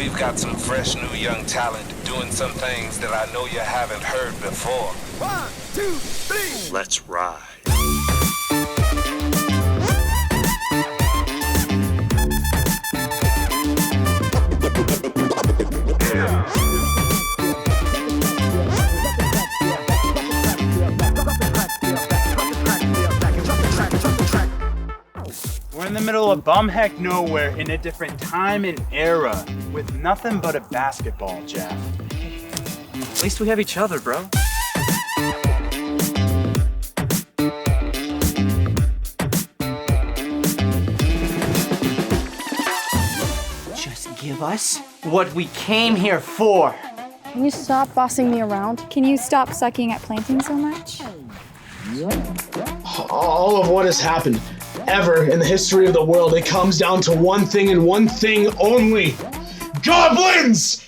we've got some fresh new young talent doing some things that I know you haven't heard before. 1, 2, 3. Let's ride. We're in the middle of bumheck nowhere in a different time and era with nothing but a basketball, Jeff. At least we have each other, bro. Just give us what we came here for. Can you stop bossing me around? Can you stop sucking at planting so much? All of what has happened ever in the history of the world, it comes down to one thing and one thing only. Goblins!